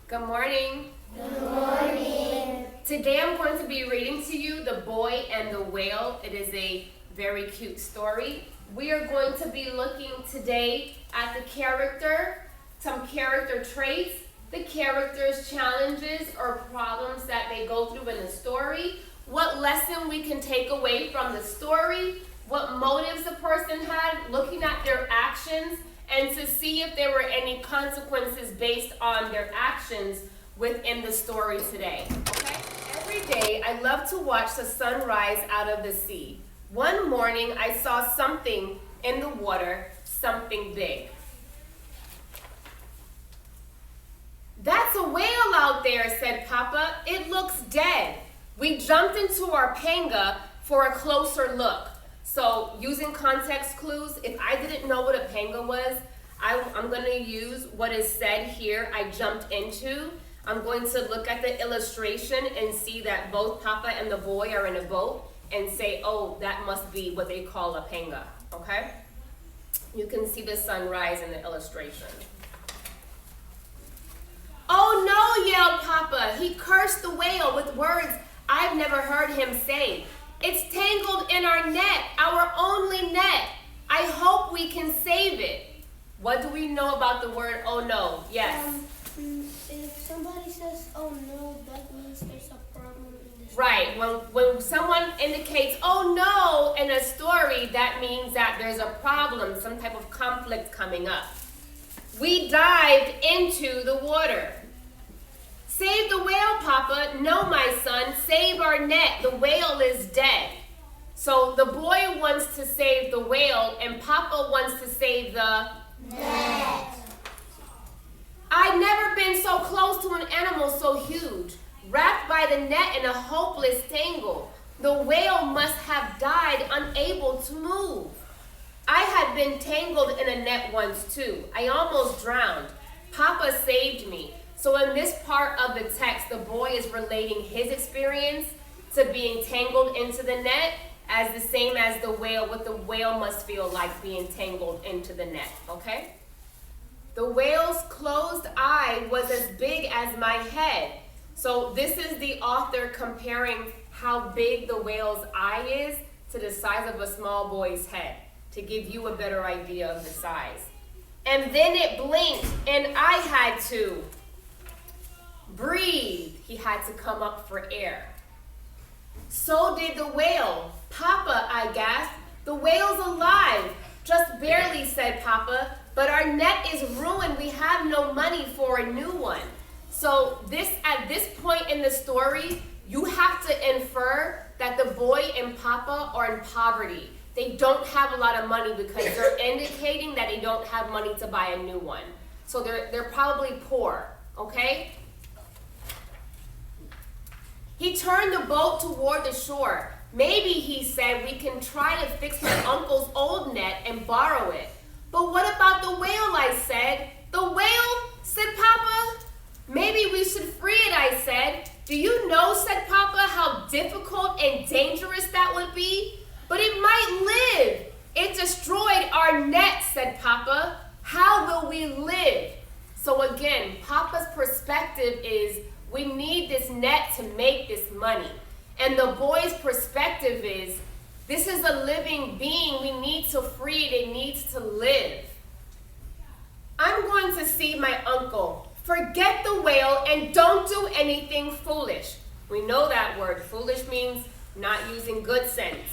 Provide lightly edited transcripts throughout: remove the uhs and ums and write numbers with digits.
Good morning. Good morning. Today I'm going to be reading to you The Boy and the Whale. It is a very cute story. We are going to be looking today at the character, some character traits, the characters' challenges or problems that they go through in the story, what lesson we can take away from the story, what motives the person had, looking at their actions, and to see if there were any consequences based on their actions within the story today. Okay? Every day, I love to watch the sun rise out of the sea. One morning, I saw something in the water, something big. "That's a whale out there," said Papa. "It looks dead." We jumped into our panga for a closer look. So using context clues, if I didn't know what a panga was, I'm going to use what is said here, I jumped into. I'm going to look at the illustration and see that both Papa and the boy are in a boat and say, oh, that must be what they call a panga, okay? You can see the sunrise in the illustration. "Oh no," yelled Papa. He cursed the whale with words I've never heard him say. "It's tangled in our net, our only net. I hope we can save it." What do we know about the word "oh no"? Yes. If somebody says "oh no," that means there's a problem in this. Right. When someone indicates "oh no" in a story, that means that there's a problem, some type of conflict coming up. We dived into the water. "Save the whale, Papa." "No, my son, save our net. The whale is dead." So the boy wants to save the whale and Papa wants to save the Net. "I've never been so close to an animal so huge, wrapped by the net in a hopeless tangle. The whale must have died unable to move. I had been tangled in a net once too. I almost drowned. Papa saved me." So in this part of the text, the boy is relating his experience to being tangled into the net as the same as the whale, what the whale must feel like being tangled into the net, okay? "The whale's closed eye was as big as my head." So this is the author comparing how big the whale's eye is to the size of a small boy's head, to give you a better idea of the size. "And then it blinked, and I had to breathe." He had to come up for air. "So did the whale. Papa," I gasped. "The whale's alive." "Just barely," said Papa. "But our net is ruined. We have no money for a new one." So at this point in the story, you have to infer that the boy and Papa are in poverty. They don't have a lot of money because they're indicating that they don't have money to buy a new one. So they're probably poor, okay? He turned the boat toward the shore. "Maybe," he said, "we can try to fix my uncle's old net and borrow it." "But what about the whale?" I said. "The whale?" said Papa. "Maybe we should free it," I said. "Do you know," said Papa, "how difficult and dangerous that would be?" "But it might live." "It destroyed our net," said Papa. "How will we live?" So again, Papa's perspective is, we need this net to make this money. And the boy's perspective is, this is a living being. We need to free it. It needs to live. "I'm going to see my uncle. Forget the whale and don't do anything foolish." We know that word. Foolish means not using good sense.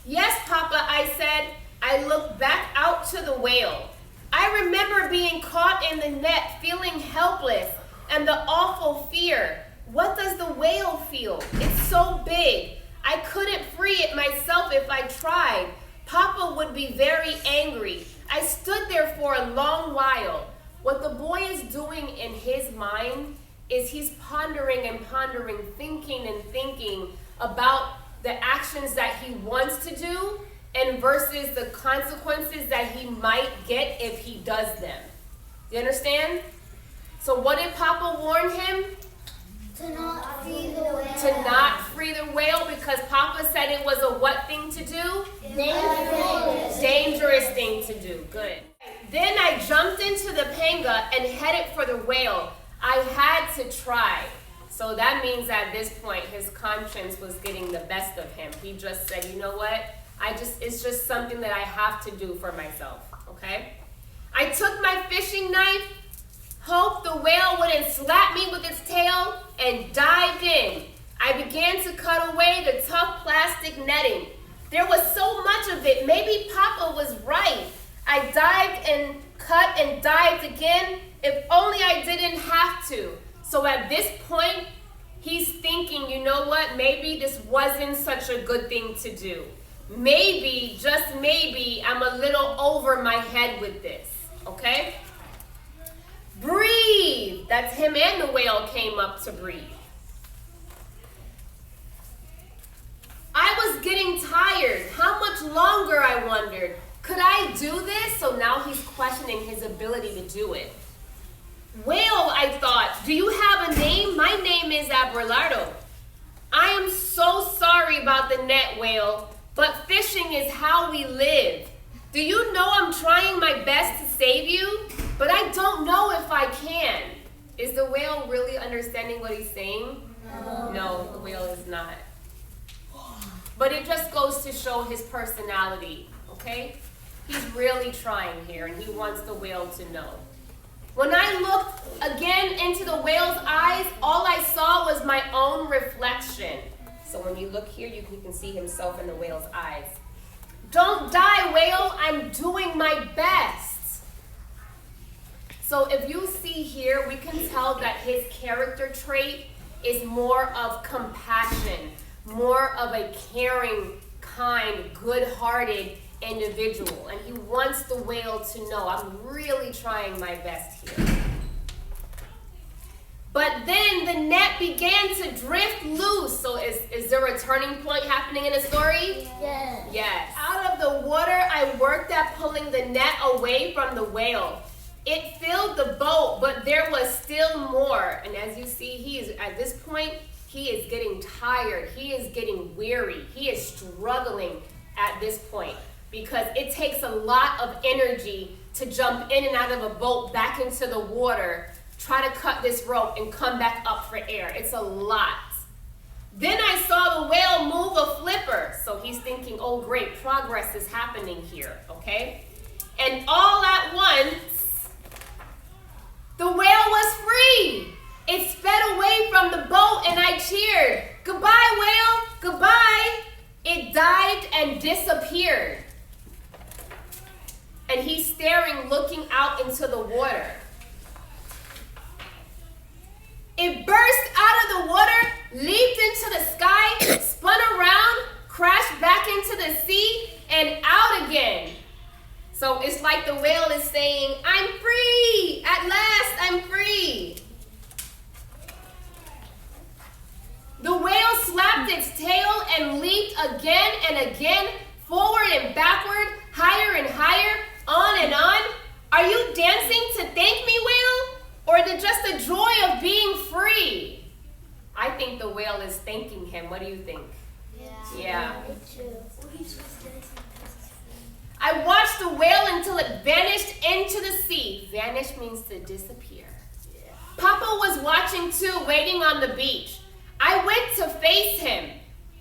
"Yes, Papa," I said. I looked back out to the whale. I remember being caught in the net, feeling helpless, and the awful fear. What does the whale feel? It's so big. I couldn't free it myself if I tried. Papa would be very angry. I stood there for a long while. What the boy is doing in his mind is he's pondering and pondering, thinking and thinking about the actions that he wants to do and versus the consequences that he might get if he does them. You understand? So what did Papa warn him? To not free the whale. To not free the whale because Papa said it was a what thing to do? Dangerous thing to do. Good. Then I jumped into the panga and headed for the whale. I had to try. So that means at this point, his conscience was getting the best of him. He just said, you know what? It's just something that I have to do for myself, okay? I took my fishing knife, hoped the whale wouldn't slap me with its tail, and dived in. I began to cut away the tough plastic netting. There was so much of it. Maybe Papa was right. I dived and cut and dived again. If only I didn't have to. So at this point, he's thinking, you know what? Maybe this wasn't such a good thing to do. Maybe, just maybe, I'm a little over my head with this, okay? Breathe. That's him and the whale came up to breathe. I was getting tired. How much longer, I wondered. Could I do this? So now he's questioning his ability to do it. Whale, I thought, do you have a name? My name is Abelardo. I am so sorry about the net, whale, but fishing is how we live. Do you know I'm trying my best to save you? But I don't know if I can. Is the whale really understanding what he's saying? No, the whale is not. But it just goes to show his personality, okay? He's really trying here, and he wants the whale to know. When I looked again into the whale's eyes, all I saw was my own reflection. So when you look here, you can see himself in the whale's eyes. Don't die, whale. I'm doing my best. So if you see here, we can tell that his character trait is more of compassion, more of a caring, kind, good-hearted individual. And he wants the whale to know, I'm really trying my best here. But then the net began to drift loose. So is there a turning point happening in the story? Yes. Yes. Out of the water, I worked at pulling the net away from the whale. It filled the boat, but there was still more. And as you see, at this point, he is getting tired. He is getting weary. He is struggling at this point because it takes a lot of energy to jump in and out of a boat back into the water, try to cut this rope and come back up for air. It's a lot. Then I saw the whale move a flipper. So he's thinking, oh great, progress is happening here, okay? And all at once, the whale was free. It sped away from the boat and I cheered. Goodbye, whale, goodbye. It dived and disappeared. And he's staring, looking out into the water. It burst out of the water, leaped into the sky, spun around, crashed back into the sea, and out again. So it's like the whale is saying, I'm free. At last, I'm free. The whale slapped its tail and leaped again and again, forward and backward, higher and higher, on and on. Are you dancing to thank me, whale? Or just the joy of being free? I think the whale is thanking him. What do you think? Yeah. Me too. I watched the whale until it vanished into the sea. Vanish means to disappear. Yeah. Papa was watching too, waiting on the beach. I went to face him.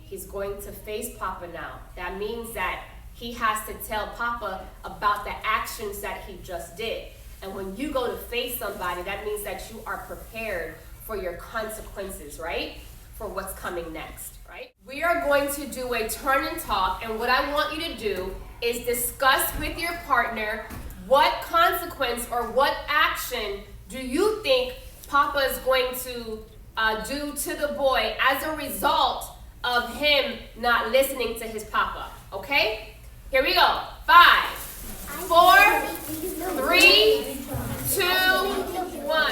He's going to face Papa now. That means that he has to tell Papa about the actions that he just did. And when you go to face somebody, that means that you are prepared for your consequences, right? For what's coming next, right? We are going to do a turn and talk, and what I want you to do is discuss with your partner what consequence or what action do you think Papa is going to do to the boy as a result of him not listening to his Papa, okay? Here we go. 5, 4, 3, 2, 1.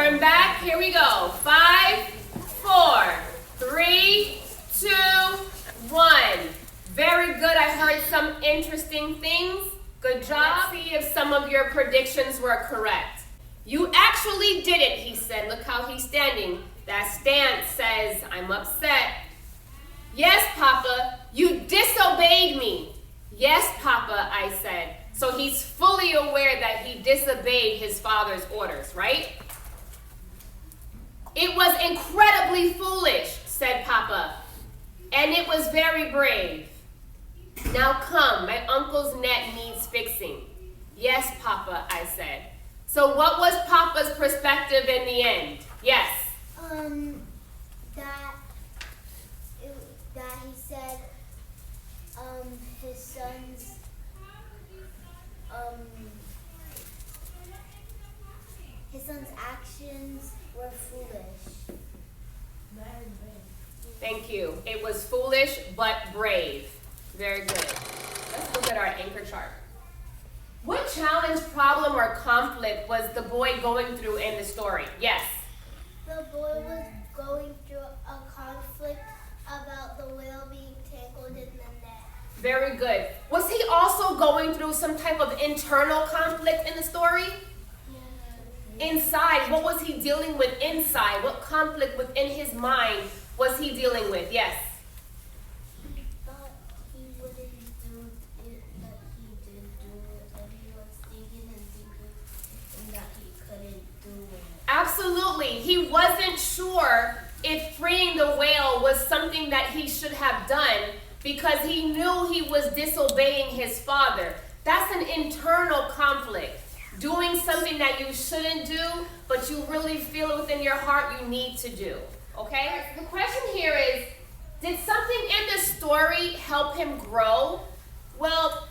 Turn back. Here we go. 5, 4, 3, 2, 1. Very good. I heard some interesting things. Good job. Let's see if some of your predictions were correct. You actually did it, he said. Look how he's standing. That stance says, I'm upset. Yes, Papa, you disobeyed me. Yes, Papa, I said. So he's fully aware that he disobeyed his father's orders, right? It was incredibly foolish, said Papa, and it was very brave. Now come, my uncle's net needs fixing. Yes, Papa, I said. So what was Papa's perspective in the end? Yes. That he said, his son's actions were foolish. Thank you. It was foolish but brave. Very good. Let's look at our anchor chart. What challenge, problem, or conflict was the boy going through in the story? Yes. The boy was going through a conflict about the whale being tangled in the net. Very good. Was he also going through some type of internal conflict in the story? Yeah. Inside, what was he dealing with inside? What conflict within his mind was he dealing with? Yes. He thought he wouldn't do it, but he did do it, and he was thinking that he couldn't do it. Absolutely. He wasn't sure if freeing the whale was something that he should have done because he knew he was disobeying his father. That's an internal conflict. Doing something that you shouldn't do, but you really feel within your heart you need to do. Okay? The question here is, did something in the story help him grow? Well,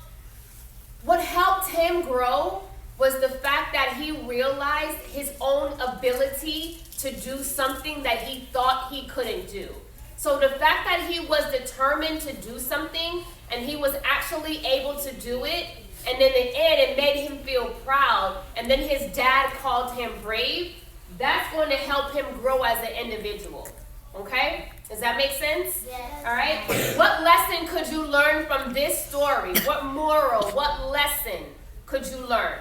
what helped him grow was the fact that he realized his own ability to do something that he thought he couldn't do. So the fact that he was determined to do something and he was actually able to do it, and in the end it made him feel proud, and then his dad called him brave, that's going to help him grow as an individual. Okay? Does that make sense? Yes. All right? What lesson could you learn from this story? What moral, what lesson could you learn?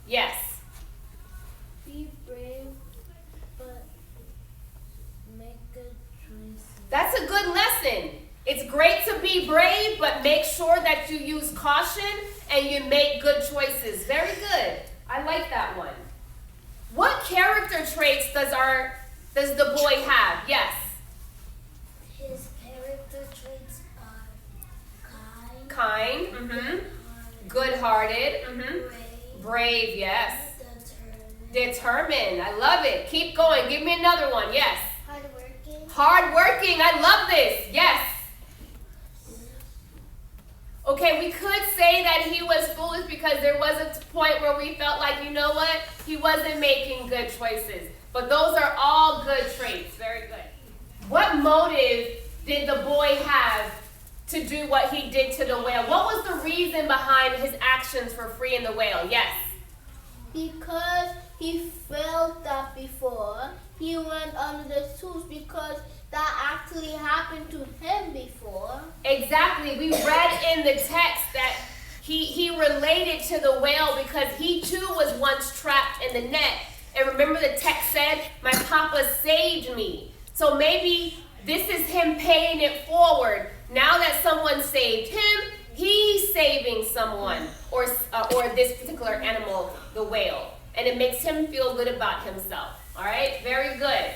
Yes. Be brave, but make good choices. That's a good lesson. It's great to be brave, but make sure that you use caution and you make good choices. Very good. I like that one. What character traits does the boy have? Yes. His character traits are Kind. Good-hearted. Brave, yes. Determined. I love it. Keep going. Give me another one. Yes. Hardworking. Hardworking. I love this. Yes. Okay, we could say that he was foolish because there was a point where we felt like, you know what? He wasn't making good choices. But those are all good traits. Very good. What motive did the boy have to do what he did to the whale? What was the reason behind his actions for freeing the whale? Yes. Because he felt that before, he went under the tools because that actually happened to him before. Exactly. We read in the text that he related to the whale because he too was once trapped in the net. And remember the text said, my papa saved me. So maybe this is him paying it forward. Now that someone saved him, he's saving someone, or this particular animal, the whale. And it makes him feel good about himself. All right? Very good.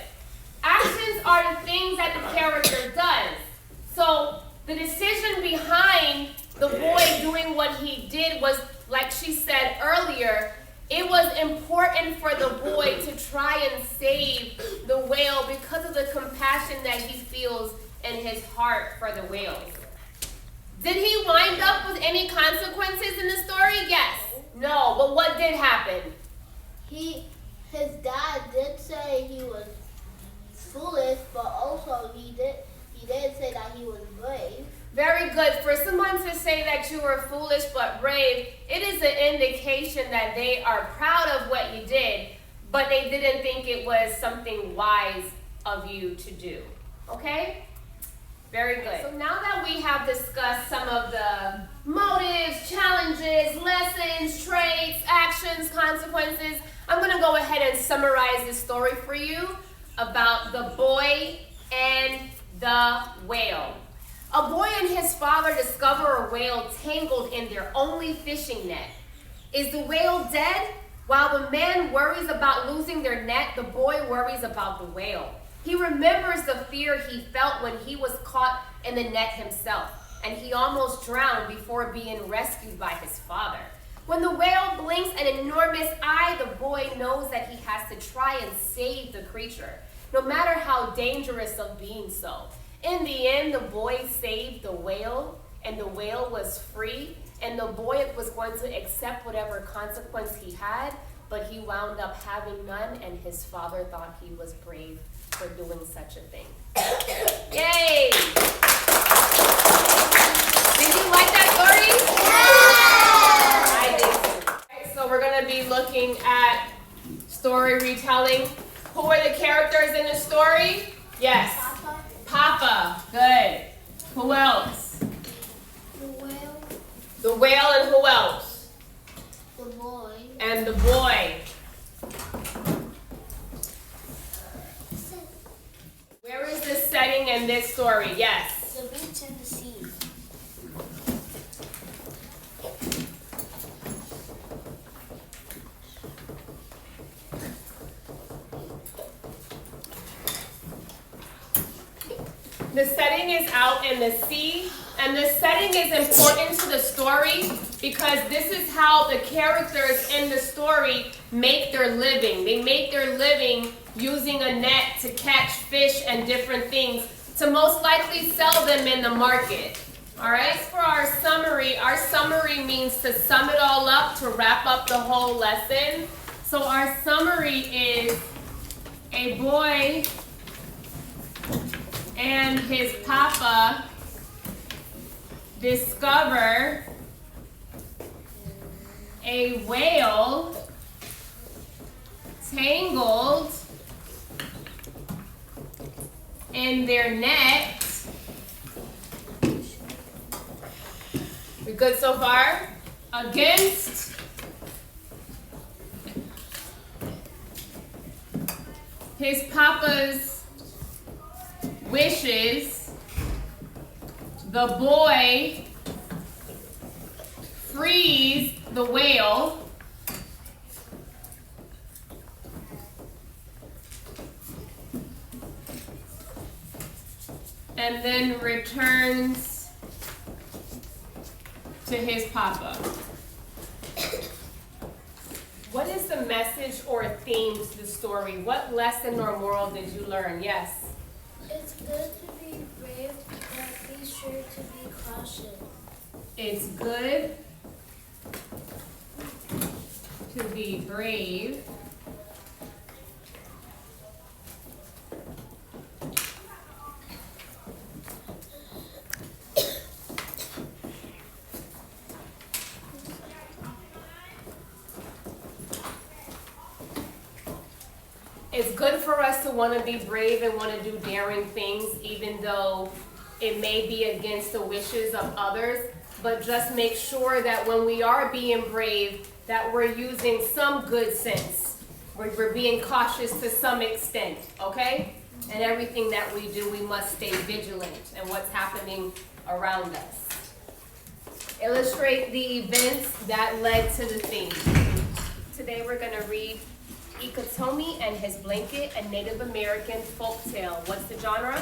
Actions are the things that the character does. So the decision behind the boy doing what he did was, like she said earlier, it was important for the boy to try and save the whale because of the compassion that he feels in his heart for the whales. Did he wind up with any consequences in the story? Yes. No, but what did happen? His dad did say he was foolish, but also he did say that he was brave. Very good. For someone to say that you were foolish but brave, it is an indication that they are proud of what you did. but they didn't think it was something wise of you to do. Okay? Very good. So now that we have discussed some of the motives, challenges, lessons, traits, actions, consequences, I'm going to go ahead and summarize this story for you about the boy and the whale. A boy and his father discover a whale tangled in their only fishing net. Is the whale dead? While the man worries about losing their net, the boy worries about the whale. He remembers the fear he felt when he was caught in the net himself, and he almost drowned before being rescued by his father. When the whale blinks an enormous eye, the boy knows that he has to try and save the creature, no matter how dangerous of being so. In the end, the boy saved the whale, and the whale was free, and the boy was going to accept whatever consequence he had, but he wound up having none, and his father thought he was brave for doing such a thing. Yay! Did you like that story? Yeah! I did too. Okay, so we're going to be looking at story retelling. Who are the characters in the story? Yes. Papa. Good. Who else? The whale. The whale, and who else? The boy. And the boy. Where is the setting in this story? Yes. The beach and the sea. The setting is out in the sea, and the setting is important to the story because this is how the characters in the story make their living. They make their living using a net to catch fish and different things to most likely sell them in the market. All right, for our summary means to sum it all up, to wrap up the whole lesson. So our summary is a boy and his papa discover a whale tangled in their net. We good so far? Against his papa's wishes, the boy frees the whale and then returns to his papa. What is the message or theme to the story? What lesson or moral did you learn? Yes. It's good to be brave, but be sure to be cautious. It's good to be brave, it's good for us to want to be brave and want to do daring things, even though it may be against the wishes of others. But just make sure that when we are being brave, that we're using some good sense. We're being cautious to some extent, okay? And everything that we do, we must stay vigilant in what's happening around us. Illustrate the events that led to the theme. Today we're going to read Ikatomi and His Blanket, a Native American folk tale. What's the genre?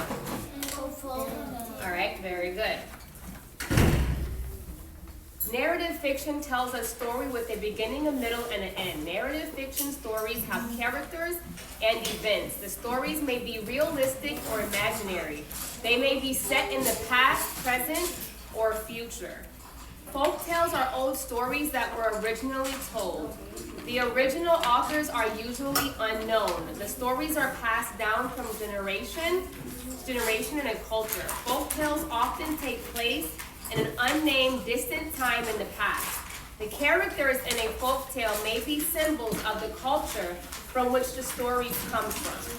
All right, very good. Narrative fiction tells a story with a beginning, a middle, and an end. Narrative fiction stories have characters and events. The stories may be realistic or imaginary. They may be set in the past, present, or future. Folk tales are old stories that were originally told. The original authors are usually unknown. The stories are passed down from generation to generation in a culture. Folk tales often take place in an unnamed, distant time in the past. The characters in a folk tale may be symbols of the culture from which the stories come from.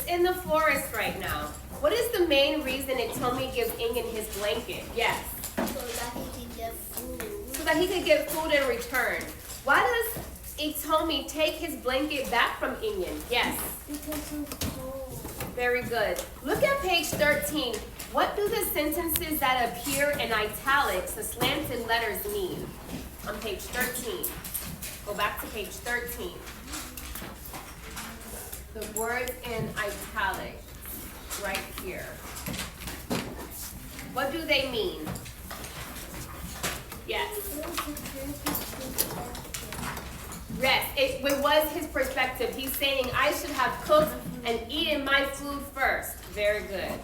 In the forest Right now. What is the main reason Itomi gives Ingen his blanket? Yes. so that he can get food. So that he could get food in return. Why does Itomi take his blanket back from Ingen? Yes. Because it's cold. Very good. Look at page 13. What do the sentences that appear in italics, the slanted letters, mean? On page 13. Go back to page 13. The words in italics, right here. What do they mean? Yes. Yes, it was his perspective. He's saying I should have cooked and eaten my food first. Very good.